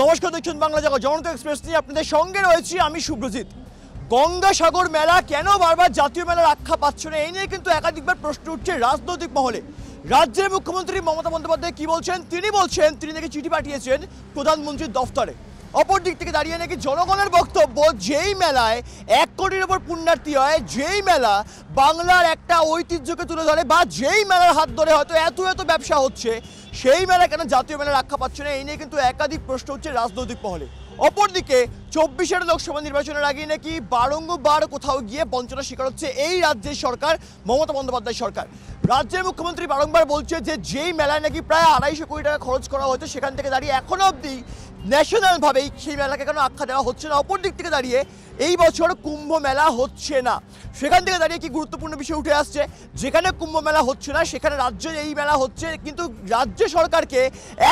নমস্কার, দেখছেন বাংলা জগৎ জনতা এক্সপ্রেস নিয়ে আপনাদের সঙ্গে রয়েছি আমি শুভ্রজিৎ। গঙ্গাসাগর মেলা কেন বারবার জাতীয় মেলার আখ্যা পাচ্ছে না, এই নিয়ে কিন্তু একাধিকবার প্রশ্ন উঠছে রাজনৈতিক মহলে। রাজ্যের মুখ্যমন্ত্রী মমতা বন্দ্যোপাধ্যায় কি বলছেন? তিনি নাকি চিঠি পাঠিয়েছেন প্রধানমন্ত্রীর দফতরে। অপর দিক থেকে দাঁড়িয়ে নাকি জনগণের বক্তব্য, যেই মেলায় 1 কোটির ওপর পুণ্যার্থী হয়, যেই মেলা বাংলার একটা ঐতিহ্যকে তুলে ধরে, বা যেই মেলার হাত ধরে হয়তো এত ব্যবসা হচ্ছে, সেই মেলা কেন জাতীয় মেলার আখ্যা পাচ্ছে না, এই নিয়ে কিন্তু একাধিক প্রশ্ন হচ্ছে রাজনৈতিক মহলে। অপরদিকে 24-এর লোকসভা নির্বাচনের আগে নাকি বারংবার কোথাও গিয়ে বঞ্চনার শিকার হচ্ছে এই রাজ্যের সরকার, মমতা বন্দ্যোপাধ্যায় সরকার। রাজ্যের মুখ্যমন্ত্রী বারংবার বলছে যে যেই মেলায় নাকি প্রায় 250 কোটি টাকা খরচ করা হয়েছে, সেখান থেকে দাঁড়িয়ে এখনো অবধি ন্যাশনালভাবেই সেই মেলাকে কেন আখ্যা দেওয়া হচ্ছে না। অপর দিক থেকে দাঁড়িয়ে এই বছর কুম্ভ মেলা হচ্ছে না, সেখান থেকে দাঁড়িয়ে কি গুরুত্বপূর্ণ বিষয় উঠে আসছে, যেখানে কুম্ভ মেলা হচ্ছে না সেখানে রাজ্যে এই মেলা হচ্ছে, কিন্তু রাজ্য সরকারকে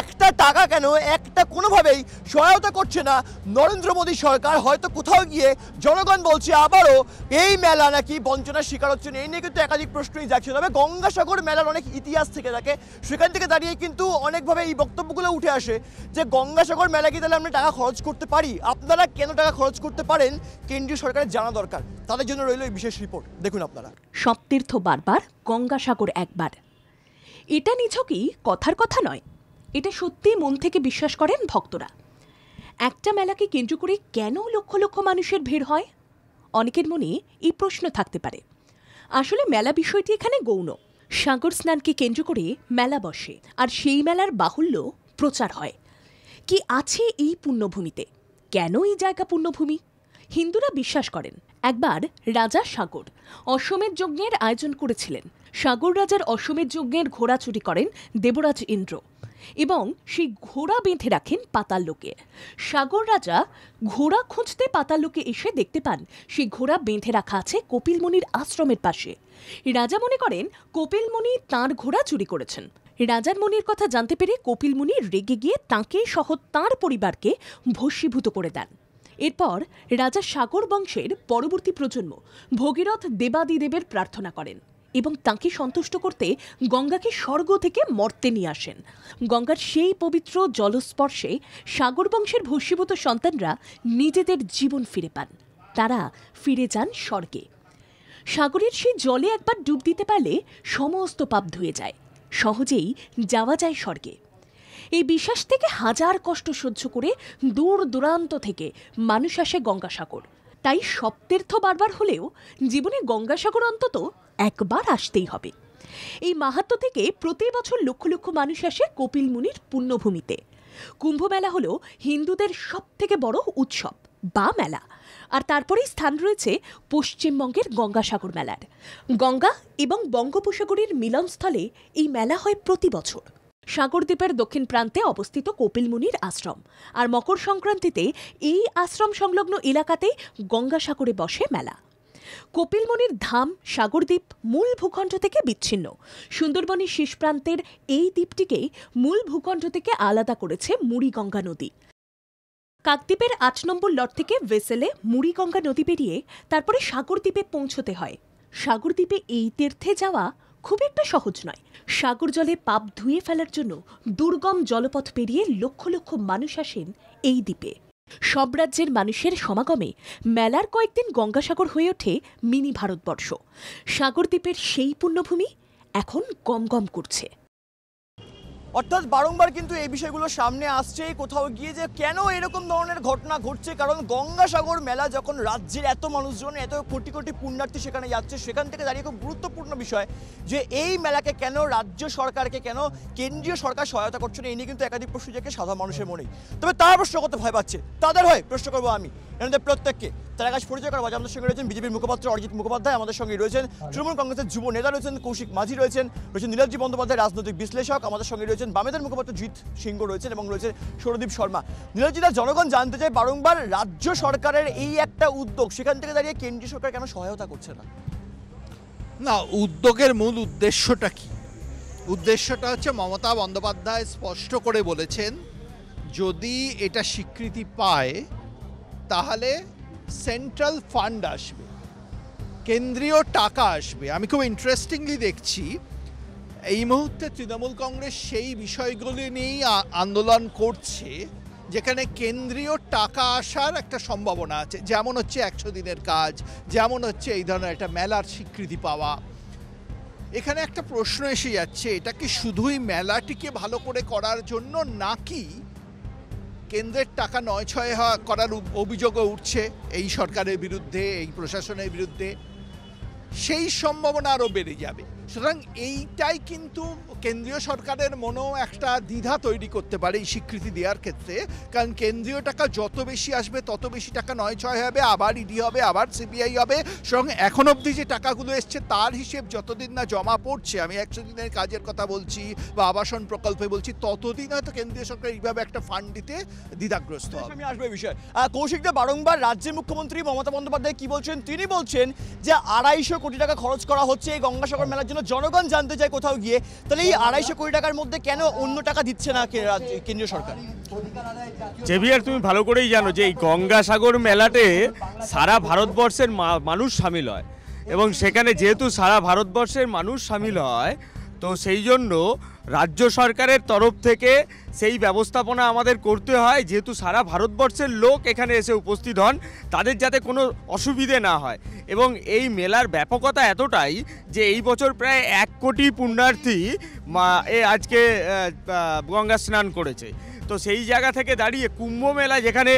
একটা টাকা কেন একটা কোনোভাবেই সহায়তা করছে না নরেন্দ্র মোদী সরকার। হয়তো কোথাও গিয়ে জনগণ বলছে আবারও এই মেলা নাকি বঞ্চনার শিকার হচ্ছে না, এই নিয়ে কিন্তু একাধিক প্রশ্নই যাচ্ছে। তবে গঙ্গাসাগর মেলার অনেক ইতিহাস থেকে থাকে, সেখান থেকে দাঁড়িয়ে কিন্তু অনেকভাবে এই বক্তব্যগুলো উঠে আসে যে গঙ্গাসাগর মেলা কি তাহলে আমরা টাকা খরচ করতে পারি, আপনারা কেন টাকা খরচ করতে পারেন, কেন্দ্রীয় সরকারের জানা দরকার। তাদের জন্য রইল এই বিশেষ রিপোর্ট, দেখুন আপনারা। সপ্তীর্থ বারবার, গঙ্গাসাগর একবার, এটা নিছকই কথার কথা নয়, এটা সত্যি মন থেকে বিশ্বাস করেন ভক্তরা। একটা মেলাকে কেন্দ্র করে কেন লক্ষ লক্ষ মানুষের ভিড় হয়, অনেকের মনে এই প্রশ্ন থাকতে পারে। আসলে মেলা বিষয়টি এখানে গৌণ। সাগর স্নানকে কেন্দ্র করে মেলা বসে, আর সেই মেলার বাহুল্য প্রচার হয়। কি আছে এই পুণ্যভূমিতে, কেন এই জায়গা পুণ্যভূমি? হিন্দুরা বিশ্বাস করেন একবার রাজা সাগর অশ্বমেধ যজ্ঞের আয়োজন করেছিলেন। সাগর রাজার অশ্বমেধ যজ্ঞের ঘোড়া চুরি করেন দেবরাজ ইন্দ্র, এবং সেই ঘোড়া বেঁধে রাখেন পাতাল লোকে। সাগর রাজা ঘোড়া খুঁজতে পাতাল লোকে এসে দেখতে পান সেই ঘোড়া বেঁধে রাখা আছে কপিল মুনির আশ্রমের পাশে। রাজা মনে করেন কপিল মুনি তাঁর ঘোড়া চুরি করেছেন। রাজার মনির কথা জানতে পেরে কপিল মুনি রেগে গিয়ে তাঁকে সহ তাঁর পরিবারকে ভস্মীভূত করে দেন। এরপর রাজা সাগর বংশের পরবর্তী প্রজন্ম ভগীরথ দেবাদিদেবের প্রার্থনা করেন এবং তাঁকে সন্তুষ্ট করতে গঙ্গাকে স্বর্গ থেকে মর্তে নিয়ে আসেন। গঙ্গার সেই পবিত্র জলস্পর্শে সাগর বংশের ভস্মীভূত সন্তানরা নিজেদের জীবন ফিরে পান, তারা ফিরে যান স্বর্গে। সাগরের সেই জলে একবার ডুব দিতে পারলে সমস্ত পাপ ধুয়ে যায়, সহজেই যাওয়া যায় স্বর্গে। এই বিশ্বাস থেকে হাজার কষ্ট সহ্য করে দূর দূরান্ত থেকে মানুষ আসে গঙ্গাসাগর। তাই সপ্তীর্থ বারবার হলেও জীবনে গঙ্গাসাগর অন্তত একবার আসতেই হবে। এই মাহাত্ম্য থেকে প্রতি বছর লক্ষ লক্ষ মানুষ আসে কপিল মুনির পুণ্যভূমিতে। কুম্ভ মেলা হল হিন্দুদের সবথেকে বড় উৎসব বা মেলা, আর তারপরেই স্থান রয়েছে পশ্চিমবঙ্গের গঙ্গাসাগর মেলার। গঙ্গা এবং বঙ্গোপসাগরের মিলনস্থলে এই মেলা হয় প্রতি বছর। সাগরদ্বীপের দক্ষিণ প্রান্তে অবস্থিত কপিল মুনির আশ্রম, আর মকর সংক্রান্তিতে এই আশ্রম সংলগ্ন এলাকাতেই গঙ্গাসাগরে বসে মেলা। কপিল মুনির ধাম সাগরদ্বীপ মূল ভূখণ্ড থেকে বিচ্ছিন্ন। সুন্দরবনের শেষ প্রান্তের এই দ্বীপটিকে মূল ভূখণ্ড থেকে আলাদা করেছে মুড়িগঙ্গা নদী। কাকদ্বীপের 8 নম্বর লট থেকে ভেসেলে মুড়িগঙ্গা নদী পেরিয়ে তারপরে সাগরদ্বীপে পৌঁছতে হয়। সাগরদ্বীপে এই তীর্থে যাওয়া খুব একটা সহজ নয়। সাগর জলে পাপ ধুয়ে ফেলার জন্য দুর্গম জলপথ পেরিয়ে লক্ষ লক্ষ মানুষ আসেন এই দ্বীপে। সব রাজ্যের মানুষের সমাগমে মেলার কয়েকদিন গঙ্গাসাগর হয়ে ওঠে মিনি ভারতবর্ষ। সাগরদ্বীপের সেই পুণ্যভূমি এখন গমগম করছে। অর্থাৎ বারংবার কিন্তু এই বিষয়গুলো সামনে আসছে কোথাও গিয়ে যে কেন এরকম ধরনের ঘটনা ঘটছে, কারণ গঙ্গাসাগর মেলা যখন রাজ্যের এত মানুষজন, এত কোটি কোটি পুণ্যার্থী সেখানে যাচ্ছে, সেখান থেকে দাঁড়িয়ে খুব গুরুত্বপূর্ণ বিষয় যে এই মেলাকে কেন রাজ্য সরকারকে, কেন কেন্দ্রীয় সরকার সহায়তা করছে না, এই নিয়ে কিন্তু একাধিক প্রশ্ন যাকে সাধারণ মানুষের মনেই। তবে তারা প্রশ্ন করতে ভয় পাচ্ছে, তাদের হয় প্রশ্ন করবো আমি এনাদের প্রত্যেককে। তার কাছে পরিচয় করা আমাদের সঙ্গে রয়েছেন বিজেপির মুখপাত্র অরিজিৎ মুখোপাধ্যায়, আমাদের সঙ্গে রয়েছেন তৃণমূল কংগ্রেসের যুব নেতা রয়েছেন কৌশিক মাঝি, রয়েছেন নীলাদ্রি বন্দ্যোপাধ্যায় রাজনৈতিক বিশ্লেষক, আমাদের সঙ্গে রয়েছেন বামেদের মুখপাত্র জিৎ সিংহ রয়েছেন, এবং রয়েছেন সৌরদীপ শর্মা। নীলাদ্রিদা, জনগণ জানতে চায় বারংবার রাজ্য সরকারের এই একটা উদ্যোগ, সেখান থেকে দাঁড়িয়ে কেন্দ্রীয় সরকার কেন সহায়তা করছে না? না, উদ্যোগের মূল উদ্দেশ্যটা কি? উদ্দেশ্যটা হচ্ছে মমতা বন্দ্যোপাধ্যায় স্পষ্ট করে বলেছেন যদি এটা স্বীকৃতি পায় তাহলে সেন্ট্রাল ফান্ড আসবে, কেন্দ্রীয় টাকা আসবে। আমি খুব ইন্টারেস্টিংলি দেখছি এই মুহূর্তে তৃণমূল কংগ্রেস সেই বিষয়গুলি নিয়েই আন্দোলন করছে যেখানে কেন্দ্রীয় টাকা আসার একটা সম্ভাবনা আছে, যেমন হচ্ছে 100 দিনের কাজ, যেমন হচ্ছে এই ধরনের একটা মেলার স্বীকৃতি পাওয়া। এখানে একটা প্রশ্ন এসে যাচ্ছে, এটা কি শুধুই মেলাটিকে ভালো করে করার জন্য, নাকি কেন্দ্রের টাকা নয় ছয় করার অভিযোগও উঠছে এই সরকারের বিরুদ্ধে, এই প্রশাসনের বিরুদ্ধে? সেই সম্ভাবনা আরও বেড়ে যাবে। সুতরাং এইটাই কিন্তু কেন্দ্রীয় সরকারের মনেও একটা দ্বিধা তৈরি করতে পারে এই স্বীকৃতি দেওয়ার ক্ষেত্রে, কারণ কেন্দ্রীয় টাকা যত বেশি আসবে তত বেশি টাকা নয় ছয় হবে, আবার ইডি হবে, আবার সিবিআই হবে। সঙ্গে এখন অবধি যে টাকাগুলো এসছে তার হিসেব যতদিন না জমা পড়ছে, আমি 100 দিনের কাজের কথা বলছি বা আবাসন প্রকল্পে বলছি, ততদিন হয়তো কেন্দ্রীয় সরকার এইভাবে একটা ফান্ড দিতে দ্বিধাগ্রস্ত হবে। আমি আসবো এই বিষয়ে। কৌশিকদা, বারংবার রাজ্যের মুখ্যমন্ত্রী মমতা বন্দ্যোপাধ্যায় কি বলছেন? তিনি বলছেন যে 250 কোটি টাকা খরচ করা হচ্ছে এই গঙ্গাসাগর মেলার জন্য। জনগণ জানতে চায় কোথাও গিয়ে, তাহলে এই 250 কোটি টাকার মধ্যে কেন অন্য টাকা দিচ্ছে না কেন্দ্রীয় সরকার? জেভিয়ার, তুমি ভালো করেই জানো যে এই গঙ্গাসাগর মেলাতে সারা ভারতবর্ষের মানুষ সামিল হয়, এবং সেখানে যেহেতু সারা ভারতবর্ষের মানুষ সামিল হয়, তো সেই জন্য রাজ্য সরকারের তরফ থেকে সেই ব্যবস্থাপনা আমাদের করতে হয়, যেহেতু সারা ভারতবর্ষের লোক এখানে এসে উপস্থিত হন, তাদের যাতে কোনো অসুবিধে না হয়। এবং এই মেলার ব্যাপকতা এতটাই যে এই বছর প্রায় 1 কোটি পুণ্যার্থী আজকে গঙ্গা স্নান করেছে। তো সেই জায়গা থেকে দাঁড়িয়ে কুম্ভ মেলা যেখানে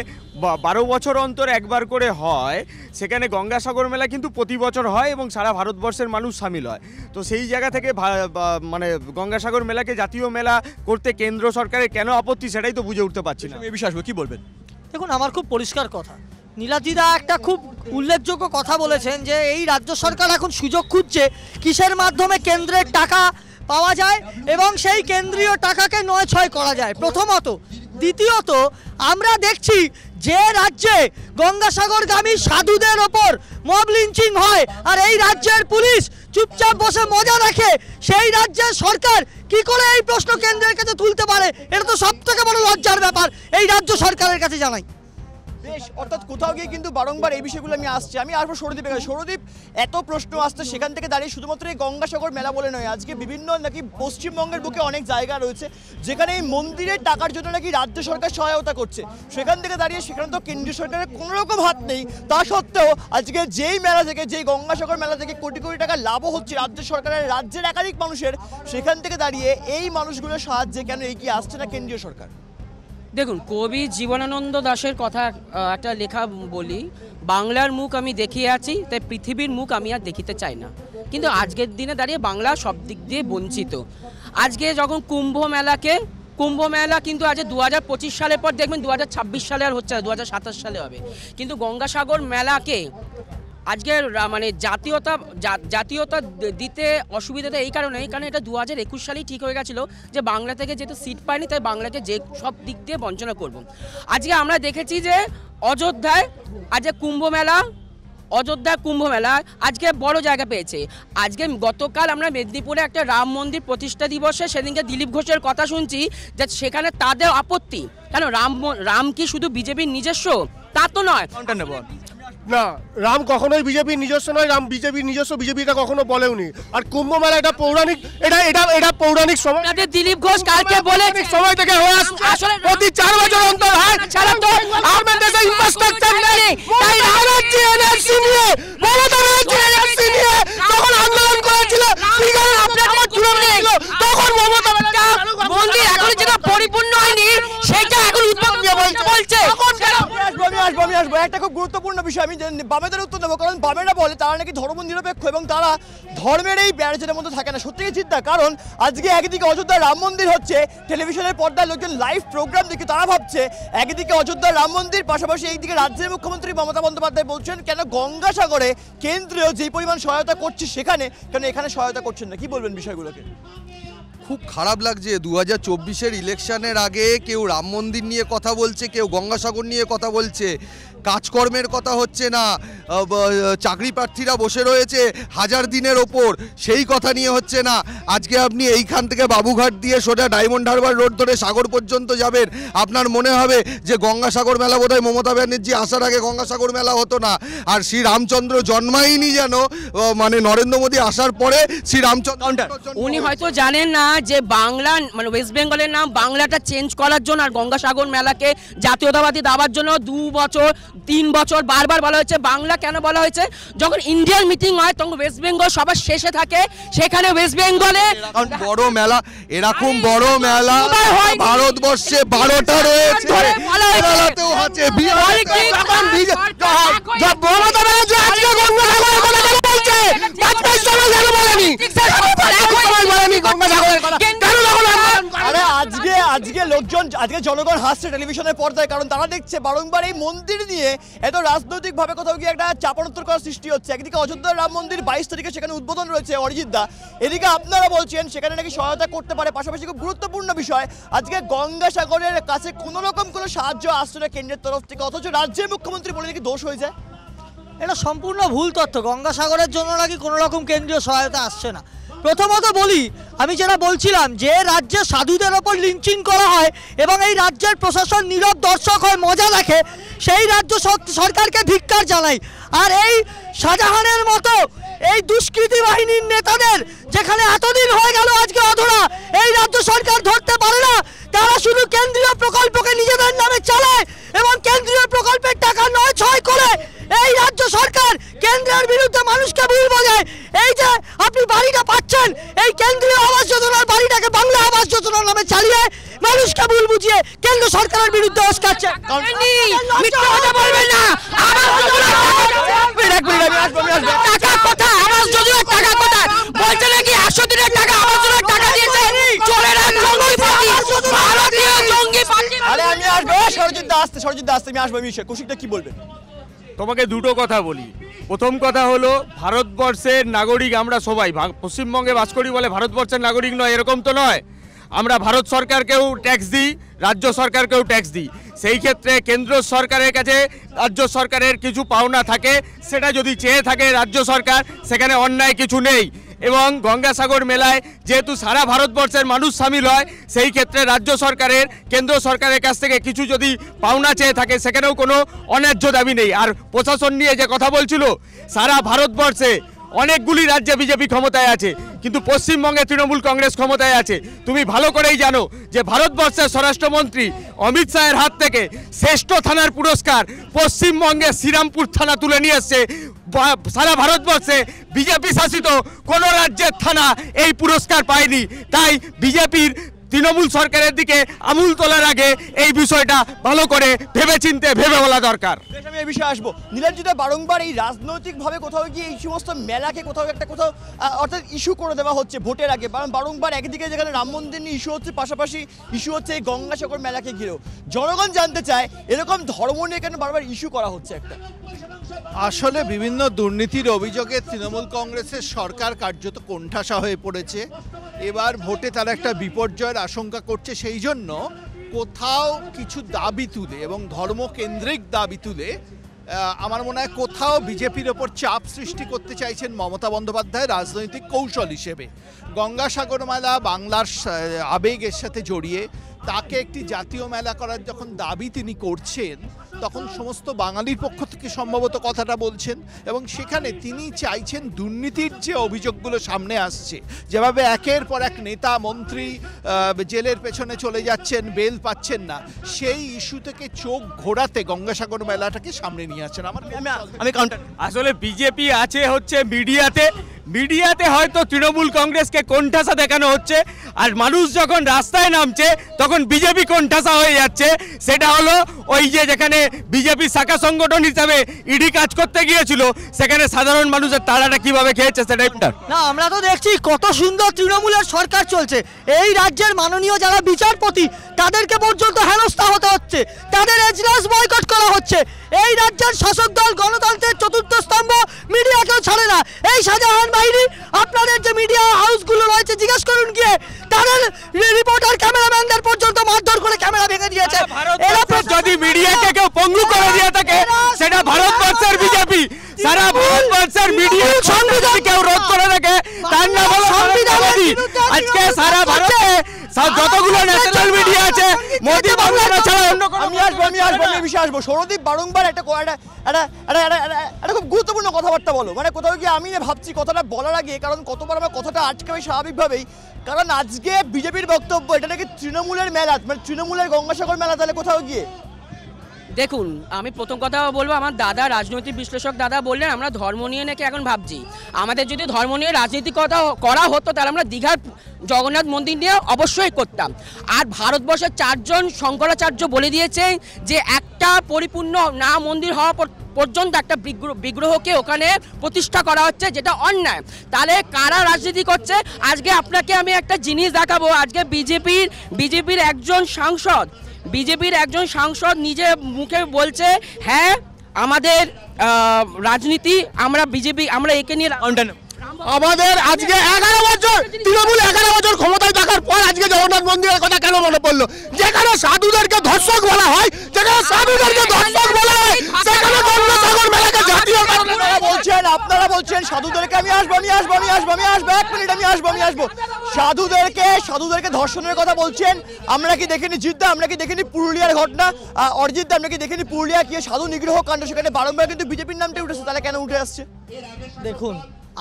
12 বছর অন্তর একবার করে হয়, সেখানে গঙ্গাসাগর মেলা কিন্তু প্রতি বছর হয় এবং সারা ভারতবর্ষের মানুষ সামিল হয়। তো সেই জায়গা থেকে মানে গঙ্গাসাগর মেলাকে জাতীয় মেলা করতে কেন্দ্র সরকারের কেন আপত্তি, সেটাই তো বুঝে উঠতে পারছি না। এই বিষয়ে আসবো, কি বলবেন? দেখুন, আমার খুব পরিষ্কার কথা, নীলাদ্রিদা একটা খুব উল্লেখযোগ্য কথা বলেছেন যে এই রাজ্য সরকার এখন সুযোগ খুঁজছে কিসের মাধ্যমে কেন্দ্রের টাকা পাওয়া যায় এবং সেই কেন্দ্রীয় টাকাকে নয় ছয় করা যায়, প্রথমত। দ্বিতীয়ত, আমরা দেখছি যে রাজ্যে গঙ্গাসাগরগামী সাধুদের ওপর মব লিঞ্চিং হয় আর এই রাজ্যের পুলিশ চুপচাপ বসে মজা দেখে, সেই রাজ্যের সরকার কি করে এই প্রশ্ন কেন্দ্রের কাছে তুলতে পারে? এটা তো সবথেকে বড় লজ্জার ব্যাপার এই রাজ্য সরকারের কাছে জানাই। বেশ, অর্থাৎ কোথাও গিয়ে কিন্তু বারংবার এই বিষয়গুলো আমি আসবো সৌরদীপের কাছে। সৌরদীপ, এত প্রশ্ন আসছে, সেখান থেকে দাঁড়িয়ে শুধুমাত্র এই গঙ্গাসাগর মেলা বলে নয়, আজকে বিভিন্ন নাকি পশ্চিমবঙ্গের বুকে অনেক জায়গা রয়েছে যেখানে এই মন্দিরের টাকার জন্য নাকি রাজ্য সরকার সহায়তা করছে। সেখান থেকে দাঁড়িয়ে সেখানে তো কেন্দ্রীয় সরকারের কোনো রকম হাত নেই। তা সত্ত্বেও আজকে যেই মেলা থেকে, যেই গঙ্গাসাগর মেলা থেকে কোটি কোটি টাকা লাভও হচ্ছে রাজ্য সরকারের, রাজ্যের একাধিক মানুষের, সেখান থেকে দাঁড়িয়ে এই মানুষগুলোর সাহায্যে কেন এগিয়ে আসছে না কেন্দ্রীয় সরকার? দেখুন, কবি জীবনানন্দ দাশের কথা একটা লেখা বলি, বাংলার মুখ আমি দেখিয়ে আছি, তাই পৃথিবীর মুখ আমি আর দেখিতে চাই না। কিন্তু আজকের দিনে দাঁড়িয়ে বাংলা সব দিক দিয়ে বঞ্চিত। আজকে যখন কুম্ভ মেলা কিন্তু আজ 2025 সালের পর দেখবেন 2026 সালে আর হচ্ছে না, 2027 সালে হবে। কিন্তু গঙ্গাসাগর মেলাকে আজকে মানে জাতীয়তা দিতে অসুবিধাটা এই কারণে এটা 2021 সালেই ঠিক হয়ে গেছিলো যে বাংলা থেকে যেহেতু সিট পায়নি, তাই বাংলাকে যে সব দিক দিয়ে বঞ্চনা করব। আজকে আমরা দেখেছি যে অযোধ্যায় আজকে কুম্ভ মেলা আজকে বড় জায়গা পেয়েছে। আজকে গতকাল আমরা মেদিনীপুরে একটা রাম মন্দির প্রতিষ্ঠা দিবসে সেদিনকে দিলীপ ঘোষের কথা শুনছি যে সেখানে তাদের আপত্তি, কেন রাম কি শুধু বিজেপির নিজস্ব? তা তো নয়। না, রাম কখনোই বিজেপির নিজস্ব নয়, রাম বিজেপির নিজস্ব, বিজেপি এটা কখনো বলেওনি। আর কুম্ভ মেলা এটা পৌরাণিক, এটা পৌরাণিক সময়, দিলীপ ঘোষ কালকে বলে সময় থেকে হয়ে আসছে, আসলে প্রতি 4 বছর অন্তর হয়। ছাড়া তো আমাদের দেশে ইনফ্রাস্ট্রাকচার নেই, তাই রাজ্যে এনআরসি নিয়ে, মমতা ব্যানার্জি এনআরসি নিয়ে তখন আন্দোলন করেছিল, আপনারা জুড়ে ছিল, তখন মমতা মন্দির এখন যেটা পরিপূর্ণ হয়নি সেটা এখন উদ্বোধন বলছে। আমি আসবো একটা খুব গুরুত্বপূর্ণ বিষয়, আমি বামেদের উত্তর দেবো, কারণ বামেরা বলে তারা নাকি ধর্ম নিরপেক্ষ এবং তারা ধর্মের এই ব্যারেজের মধ্যে থাকে না। সত্যি চিন্তা, কারণ আজকে একদিকে অযোধ্যার রাম মন্দির হচ্ছে, টেলিভিশনের পর্দায় লোকজন লাইভ প্রোগ্রাম দেখে তারা ভাবছে একদিকে অযোধ্যার রাম মন্দির, পাশাপাশি এইদিকে রাজ্যের মুখ্যমন্ত্রী মমতা বন্দ্যোপাধ্যায় বলছেন কেন গঙ্গাসাগরে কেন্দ্রীয় যেই পরিমাণ সহায়তা করছে সেখানে কেন এখানে সহায়তা করছেন না? কি বলবেন বিষয়গুলোকে? খুব খারাপ লাগছে 2024-এর ইলেকশনের আগে কেউ রাম মন্দির নিয়ে কথা বলছে, কেউ গঙ্গাসাগর নিয়ে কথা বলছে, কাজকর্মের কথা হচ্ছে না, চাকরি প্রার্থীরা বসে রয়েছে 1000 দিনের ওপর, সেই কথা নিয়ে হচ্ছে না। আজকে আপনি এইখান থেকে বাবুঘাট দিয়ে সোজা ডায়মন্ড হারবার রোড ধরে সাগর পর্যন্ত যাবেন, আপনার মনে হবে যে গঙ্গাসাগর মেলা বোধহয় মমতা ব্যানার্জি আসার আগে গঙ্গাসাগর মেলা হতো না। আর শ্রী রামচন্দ্র জন্মায়নি যেন, মানে নরেন্দ্র মোদী আসার পরে শ্রী রামচন্দ্র, উনি হয়তো জানেন না যে বাংলা মানে ওয়েস্ট বেঙ্গলের নাম বাংলাটা চেঞ্জ করার জন্য আর গঙ্গাসাগর মেলাকে জাতীয়তাবাদী দাবার জন্য 2 বছর 3 বছর বারবার বলা হয়েছে। বাংলা কেন বলা হয়েছে? যখন ইন্ডিয়ান মিটিং হয় তখন ওয়েস্ট বেঙ্গল সবার শেষে থাকে, সেখানে ওয়েস্ট বেঙ্গলে বড় মেলা, এরকম বড় মেলা ভারতবর্ষে 12টা রয়েছে, কেরালাতেও আছে। মমতা ব্যানার্জি আজকে গঙ্গাসাগরের কথা কেন বলছে? 5 সময় কেন বলেনি? গঙ্গাসাগরের কথা কেন আরে আজকে লোকজন, আজকে জনগণ হাসছে টেলিভিশনের পর্দায়, কারণ তারা দেখছে বারংবার এই মন্দির নিয়ে এত রাজনৈতিকভাবে কোথাও গিয়ে একটা চাপানোত্তর করার সৃষ্টি হচ্ছে। একদিকে অযোধ্যার রাম মন্দির 22 তারিখে সেখানে উদ্বোধন রয়েছে অরিজিৎ দা, এদিকে আপনারা বলছেন সেখানে নাকি সহায়তা করতে পারে। পাশাপাশি খুব গুরুত্বপূর্ণ বিষয়, আজকে গঙ্গাসাগরের কাছে কোনো রকম কোনো সাহায্য আসছে না কেন্দ্রের তরফ থেকে, অথচ রাজ্যের মুখ্যমন্ত্রী বলে নাকি দোষ হয়ে যায়। এটা সম্পূর্ণ ভুল তথ্য। গঙ্গাসাগরের জন্য নাকি কোনো রকম কেন্দ্রীয় সহায়তা আসছে না। প্রথমত বলি, আমি যেটা বলছিলাম, যে রাজ্যে সাধুদের ওপর লিঞ্চিং করা হয় এবং এই রাজ্যের প্রশাসন নীরব দর্শক হয়ে মজা দেখে, সেই রাজ্য সরকারকে ধিক্কার জানাই। আর এই শাহজাহানের মতো এই দুষ্কৃতী বাহিনীর নেতাদের যেখানে এতদিন হয়ে গেল আজকে অধরা, এই রাজ্য সরকার ধরতে পারে না। তারা শুধু কেন্দ্রীয় প্রকল্পকে নিজেদের নামে চালায় এবং কেন্দ্রীয় প্রকল্পের টাকা 9-6 করে এই রাজ্য সরকার কেন্দ্রের বিরুদ্ধে মানুষকে ভুল বোঝায়। এই যে আপনি বাড়িটা পাচ্ছেন, এই কেন্দ্রীয় আবাস যোজনার বাড়িটাকে বাংলা আবাস যোজনার নামে চালিয়ে মানুষকে ভুল বুঝিয়ে কেন্দ্র সরকারের বিরুদ্ধে উস্কাচ্ছে। টাকা কথা, আবাস যোজনার টাকা কথা বলছে নাকি 100 দিনের টাকা আবাস যোজনার টাকা দিয়েছে চোরেরা, জঙ্গি পার্টি, ভারতীয় জঙ্গি পার্টি। আরে আমি আসবো, সরজিৎ দা আসতে আমি আসবো। আমি কৌশিকটা কি বলবেন? তোমাকে দুটো কথা বলি। প্রথম কথা হলো, ভারতবর্ষের নাগরিক আমরা সবাই, পশ্চিমবঙ্গে বাস করি বলে ভারতবর্ষের নাগরিক নয় এরকম তো নয়। আমরা ভারত সরকারকেও ট্যাক্স দিই, রাজ্য সরকারকেও ট্যাক্স দিই। সেই ক্ষেত্রে কেন্দ্র সরকারের কাছে রাজ্য সরকারের কিছু পাওনা থাকে, সেটা যদি চেয়ে থাকে রাজ্য সরকার, সেখানে অন্যায় কিছু নেই। এবং গঙ্গাসাগর মেলায় যেহেতু সারা ভারতবর্ষের মানুষ সামিল হয়, সেই ক্ষেত্রে রাজ্য সরকারের কেন্দ্র সরকারের কাছ থেকে কিছু যদি পাওনা চেয়ে থাকে, সেখানেও কোনো অন্যায্য দাবি নেই। আর প্রশাসন নিয়ে যে কথা বলছিল, সারা ভারতবর্ষে অনেকগুলি রাজ্যে বিজেপি ক্ষমতায় আছে, কিন্তু পশ্চিমবঙ্গে তৃণমূল কংগ্রেস ক্ষমতায় আছে। তুমি ভালো করেই জানো যে ভারতবর্ষের স্বরাষ্ট্রমন্ত্রী অমিত শাহের হাত থেকে শ্রেষ্ঠ থানার পুরস্কার পশ্চিমবঙ্গে শ্রীরামপুর থানা তুলে নিয়ে এসছে। সারা ভারতবর্ষে বিজেপি শাসিত কোনো রাজ্যের থানা এই পুরস্কার পায়নি। তাই বিজেপির তৃণমূল সরকারের দিকে আমূল তোলার আগে এই বিষয়টা ভালো করে ভেবে বলা দরকার। আমি এই বিষয়ে আসবো। নীলাঞ্জিতা, বারংবার এই রাজনৈতিকভাবে কোথাও গিয়ে এই সমস্ত মেলাকে কোথাও অর্থাৎ ইস্যু করে দেওয়া হচ্ছে ভোটের আগে। বারংবার একদিকে যেখানে রাম মন্দির নিয়ে ইস্যু হচ্ছে, পাশাপাশি ইস্যু হচ্ছে এই গঙ্গাসাগর মেলাকে ঘিরেও। জনগণ জানতে চায় এরকম ধর্ম নিয়ে কেন বারবার ইস্যু করা হচ্ছে একটা? আসলে বিভিন্ন দুর্নীতির অভিযোগে তৃণমূল কংগ্রেসের সরকার কার্যত কোণঠাসা হয়ে পড়েছে। এবার ভোটে তারা একটা বিপর্যয়ের আশঙ্কা করছে, সেই জন্য কোথাও কিছু দাবি তুলে এবং ধর্মকেন্দ্রিক দাবি তুলে আমার মনে হয় কোথাও বিজেপির ওপর চাপ সৃষ্টি করতে চাইছেন মমতা বন্দ্যোপাধ্যায় রাজনৈতিক কৌশল হিসেবে। গঙ্গাসাগর মেলা বাংলার আবেগের সাথে জড়িয়ে, তাকে একটি জাতীয় মেলা করার যখন দাবি তিনি করছেন, তখন সমস্ত বাঙালির পক্ষ থেকে সম্ভবত কথাটা বলছেন। এবং সেখানে তিনি চাইছেন দুর্নীতির যে অভিযোগগুলো সামনে আসছে, যেভাবে একের পর এক নেতা মন্ত্রী জেলের পেছনে চলে যাচ্ছেন, বেল পাচ্ছেন না, সেই ইস্যু থেকে চোখ ঘোরাতে গঙ্গাসাগর মেলাটাকে সামনে নিয়ে আসছেন। আমি কাউন্টার, আসলে বিজেপি আছে হচ্ছে মিডিয়াতে হয়তো তৃণমূল কংগ্রেসকে কোণঠাসা দেখানো হচ্ছে, আর মানুষ যখন রাস্তায় নামছে তখন বিজেপি কোণঠাসা হয়ে যাচ্ছে। সেটা হলো ওই যে যেখানে বিজেপি শাখা সংগঠন হিসাবে ইডি কাজ করতে গিয়েছিল, সেখানে সাধারণ মানুষের তাড়াটা কিভাবে খেয়েছে সেটাই। না, আমরা তো দেখছি কত সুন্দর তৃণমূলের সরকার চলছে। এই রাজ্যের মাননীয় যারা বিচারপতি, তাদেরকে পর্যন্ত হেনস্থা হতে হচ্ছে, তাদের এজলাস বয়কট করা হচ্ছে। এই রাজ্যের শাসক দল গণতন্ত্রের চতুর্থ স্তম্ভ মিডিয়াকেও ছাড়ে না। এই শাহজাহান বাহিনী, আপনাদের যে মিডিয়া হাউসগুলো রয়েছে, জিজ্ঞেস করুন গিয়ে, তাদের রিপোর্টার ক্যামেরাম্যানদের পর্যন্ত মারধর করে ক্যামেরা ভেঙে দিয়েছে। যদি মিডিয়াকে কেউ পঙ্গু করে দিয়ে থাকে, সেটা ভারতবর্ষের বিজেপি। সারা ভারতবর্ষের মিডিয়া সংবিধান কেউ রোধ করে থাকে, তার নাম হলো সংবিধান। আজকে সারা ভারতে যতগুলো ন্যাশনাল মিডিয়া আছে, মোদি বাংলা ছাড়া অন্য কোনো আমি এই বিষয়ে আসবো। সৌরদীপ বারংবার একটা খুব গুরুত্বপূর্ণ কথাবার্তা বলো, মানে কোথাও গিয়ে আমি ভাবছি কথাটা বলার আগে, কারণ কতবার আমার কথাটা আটকাবে স্বাভাবিকভাবেই, কারণ আজকে বিজেপির বক্তব্য এটা নাকি তৃণমূলের মেলা, মানে তৃণমূলের গঙ্গাসাগর মেলা, তাহলে কোথাও গিয়ে দেখুন, আমি প্রথম কথা বলবো, আমার দাদা রাজনৈতিক বিশ্লেষক দাদা বললেন আমরা ধর্ম নিয়ে নাকি এখন ভাবছি। আমাদের যদি ধর্ম নিয়ে রাজনীতি করা হতো তাহলে আমরা দীঘার জগন্নাথ মন্দির নিয়ে অবশ্যই করতাম। আর ভারতবর্ষের 4 জন শঙ্করাচার্য বলে দিয়েছে যে একটা পরিপূর্ণ না মন্দির হওয়া পর্যন্ত একটা বিগ্রহকে ওখানে প্রতিষ্ঠা করা হচ্ছে, যেটা অন্যায়। তাহলে কারা রাজনীতি করছে? আজকে আপনাকে আমি একটা জিনিস দেখাবো। আজকে বিজেপির একজন সাংসদ নিজে মুখে বলছে, হ্যাঁ আমাদের রাজনীতি আমরা একে নিয়ে আমাদের আজকে 11 বছর তৃণমূল 11 বছর ক্ষমতায় থাকার পর আজকে জগন্নাথ মন্দিরের কথা কেন মনে পড়লো? যেখানে সাধুদেরকে ধর্ষক বলা হয়, সেখানে গঙ্গাসাগর মেলাকে জাতীয় আপনারা বলছেন সাধুদেরকে আমি আসবো সাধুদেরকে ধর্ষণের কথা বলছেন। আমরা কি দেখিনি জিদ্দা, আমরা কি দেখিনি পুরুলিয়ার ঘটনা, অরিজিৎ আমরা কি দেখিনি পুরুলিয়া কি সাধু নিগ্রহ কাণ্ড, সেখানে বারংবার কিন্তু বিজেপির নামটা উঠেছে, তাহলে কেন উঠে আসছে? দেখুন,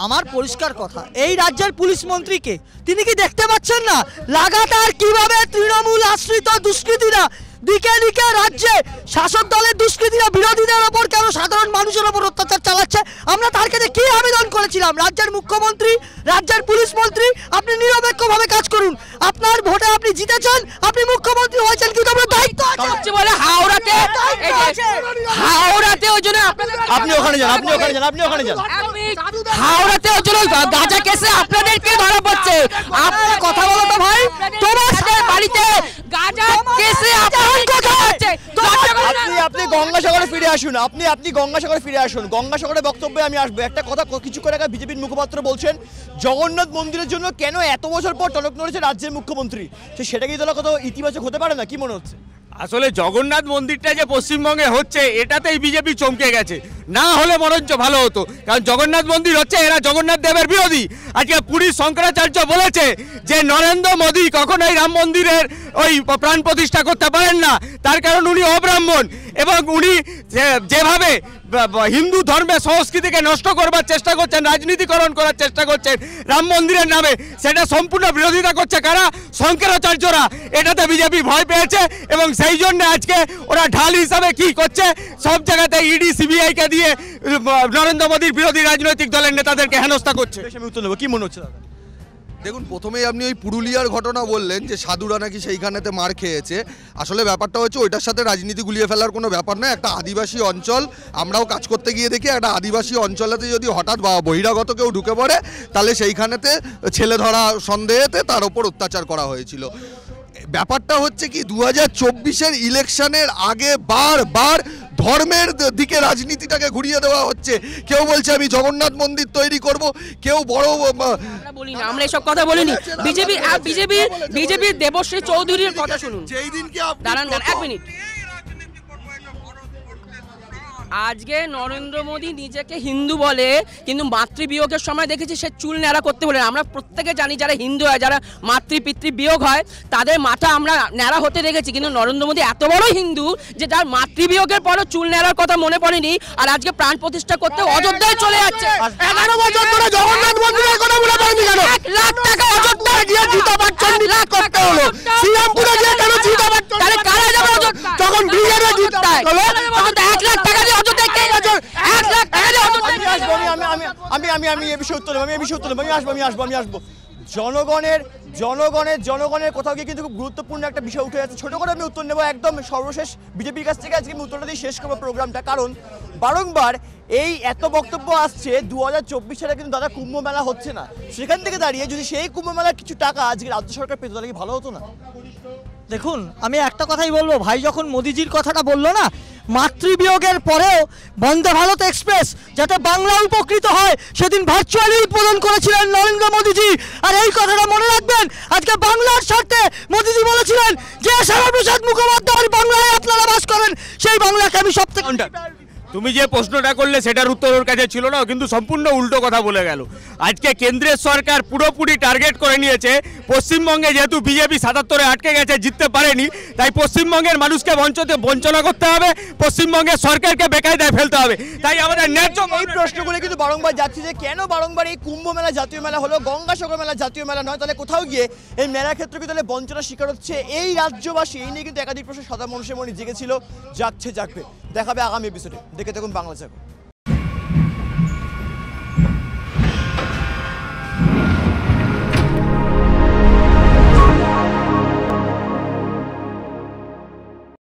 আমার পরিষ্কার কথা, এই রাজ্যের পুলিশ মন্ত্রীকে তিনি কি দেখতে পাচ্ছেন না লাগাতার কিভাবে তৃণমূল আশ্রিত দুষ্কৃতীরা দিকে দিকে রাজ্যে শাসক দলের দুষ্কৃতীরা বিরোধীদের ওপর কেন সাধারণ মানুষের ওপর অত্যাচার চালাচ্ছে? আমরা তার কাছে কি আবেদন করেছিলাম? রাজ্যের মুখ্যমন্ত্রী, রাজ্যের পুলিশ মন্ত্রী, আপনি নিরপেক্ষভাবে কাজ করুন। আপনার ভোটে আপনি জিতেছেন, আপনি মুখ্যমন্ত্রী হয়েছেন, কিন্তু আপনার দায়িত্ব আছে বলে হাওড়াতে ওই জন্য আপনি ওখানে যান হাওড়াতে ওই জন্য গাঁজা কেসে আপনাদেরকে ধরা পড়ছে। আপনার কথা বলো তো ভাই, তোমার বাড়িতে গাঁজা কেসে আপনি গঙ্গাসাগরে ফিরে আসুন, আপনি গঙ্গাসাগরে ফিরে আসুন। গঙ্গাসাগরের বক্তব্যে আমি আসবো। একটা কথা কিছুক্ষণ আগে বিজেপির মুখপাত্র বলছেন, জগন্নাথ মন্দিরের জন্য কেন এত বছর পর টনক নড়েছে রাজ্যের মুখ্যমন্ত্রী, সেটা কি তাহলে কত ইতিবাচক হতে পারে না? কি মনে হচ্ছে? আসলে জগন্নাথ মন্দিরটা যে পশ্চিমবঙ্গে হচ্ছে এটাতেই বিজেপি চমকে গেছে, না হলে বরঞ্চ ভালো হতো। কারণ জগন্নাথ মন্দির হচ্ছে, এরা জগন্নাথ দেবের বিরোধী। আজকে পুরীর শঙ্করাচার্য বলেছে যে নরেন্দ্র মোদী কখনোই রাম মন্দিরের ওই প্রাণ প্রতিষ্ঠা করতে পারেন না, তার কারণ উনি অব্রাহ্মণ, এবং উনি যেভাবে হিন্দু ধর্মের সংস্কৃতিকে নষ্ট করবার চেষ্টা করছেন, রাজনীতিকরণ করার চেষ্টা করছেন রাম মন্দিরের নামে, সেটা সম্পূর্ণ বিরোধিতা করছে কারা? শঙ্করাচার্যরা। এটাতে বিজেপি ভয় পেয়েছে এবং সেই জন্য আজকে ওরা ঢাল হিসাবে কি করছে, সব জায়গাতে ইডি সিবিআইকে দিয়ে নরেন্দ্র মোদীর বিরোধী রাজনৈতিক দলের নেতাদেরকে হেনস্থা করছে। আমি উত্তর দেবো, কি মনে হচ্ছে দাদা? দেখুন, প্রথমেই আপনি ওই পুরুলিয়ার ঘটনা বললেন যে সাধুরা নাকি সেইখানেতে মার খেয়েছে। আসলে ব্যাপারটা হচ্ছে ওইটার সাথে রাজনীতি গুলিয়ে ফেলার কোনো ব্যাপার নয়। একটা আদিবাসী অঞ্চল, আমরাও কাজ করতে গিয়ে দেখি একটা আদিবাসী অঞ্চলেতে যদি হঠাৎ বহিরাগত কেউ ঢুকে পড়ে, তাহলে সেইখানেতে ছেলে ধরা সন্দেহেতে তার ওপর অত্যাচার করা হয়েছিল। ব্যাপারটা হচ্ছে কি, 2024-এর ইলেকশনের আগে বারবার ধর্মের দিকে রাজনীতিটাকে ঘুরিয়ে দেওয়া হচ্ছে। কেউ বলছে আমি জগন্নাথ মন্দির তৈরি করব, কেউ বড় আমরা এসব কথা বলিনি। বিজেপির দেবশ্রী চৌধুরীর কথা শুনুন। যেই দিনকে দাঁড়ান 1 মিনিট। আজকে নরেন্দ্র মোদী নিজেকে হিন্দু বলে, কিন্তু মাতৃবিয়োগের সময় দেখেছি সে চুল ন্যাড়া করতে বলে। আমরা প্রত্যেকে জানি যারা হিন্দু হয়, যারা পিতৃ বিয়োগ হয়, তাদের মাথা আমরা ন্যাড়া হতে দেখেছি, কিন্তু নরেন্দ্র মোদী এত বড় হিন্দু যে তার মাতৃবিয়োগের পরও চুল ন্যাড়ার কথা মনে পড়েনি, আর আজকে প্রাণ প্রতিষ্ঠা করতে অযোধ্যায় চলে যাচ্ছে। 11 বছর ধরে জগন্নাথ মন্দিরের কথা মনে পড়েনি কেন? 1 লাখ টাকা অযোধ্যায় গিয়ে জিতাবার জন্য করতে হলো। শ্রীরামপুরে গিয়ে কেন জিতাবার জন্য? তাহলে কারা যাবে অযোধ্যায়? তখন বিজেপি জিততায় হলো। 1 লাখ টাকা দিয়ে অযোধ্যায় কে যাবে? 1 লাখ টাকা দিয়ে অযোধ্যায় আমি এই বিষয়ে উত্তর দেবো, আমি আসবো। জনগণের কোথাও গিয়ে কিন্তু খুব গুরুত্বপূর্ণ একটা বিষয় উঠে যাচ্ছে। ছোট করে আমি উত্তর নেবো একদম সর্বশেষ বিজেপির কাছ থেকে। আজকে আমি উত্তরটা দিয়ে শেষ করবো প্রোগ্রামটা, কারণ বারংবার এই এত বক্তব্য আসছে 2024 সালে কিন্তু দাদা কুম্ভ মেলা হচ্ছে না। সেখান থেকে দাঁড়িয়ে যদি সেই কুম্ভ মেলার কিছু টাকা আজকে রাজ্য সরকার পেত, তাহলে কি ভালো হতো না? দেখুন, আমি একটা কথাই বলবো, ভাই যখন মোদিজির কথাটা বললো না, মাতৃবিয়োগের পরেও বন্দে ভারত এক্সপ্রেস যাতে বাংলা উপকৃত হয় সেদিন ভার্চুয়ালি উদ্বোধন করেছিলেন নরেন্দ্র মোদীজি। আর এই কথাটা মনে রাখবেন, আজকে বাংলার স্বার্থে মোদীজি বলেছিলেন যে শ্যামাপ্রসাদ মুখোপাধ্যায় বাংলায় আপনারা বাস করেন, সেই বাংলাকে আমি সব থেকে তুমি যে প্রশ্নটা করলে সেটার উত্তর ওর কাছে ছিল না, ও কিন্তু সম্পূর্ণ উল্টো কথা বলে গেল। আজকে কেন্দ্রের সরকার পুরোপুরি টার্গেট করে নিয়েছে পশ্চিমবঙ্গে, যেহেতু বিজেপি 77-এ আটকে গেছে, জিততে পারেনি, তাই পশ্চিমবঙ্গের মানুষকে বঞ্চনা করতে হবে, পশ্চিমবঙ্গের সরকারকে বেকায়দায় ফেলতে হবে। তাই আমাদের ন্যায্য এই প্রশ্নগুলো কিন্তু বারংবার যাচ্ছে যে কেন বারংবার এই কুম্ভ মেলা জাতীয় মেলা হলো, গঙ্গাসাগর মেলা জাতীয় মেলা নয়, তাহলে কোথাও গিয়ে এই মেলার ক্ষেত্রে কিন্তু তাহলে বঞ্চনার শিকার হচ্ছে এই রাজ্যবাসী। এই নিয়ে কিন্তু একাধিক প্রশ্ন সাধারণ মানুষের মনে জেগেছিল, জাগছে, জাগবে। দেখাবে আগামী এপিসোডে। দেখে থাকুন বাংলা জাগো।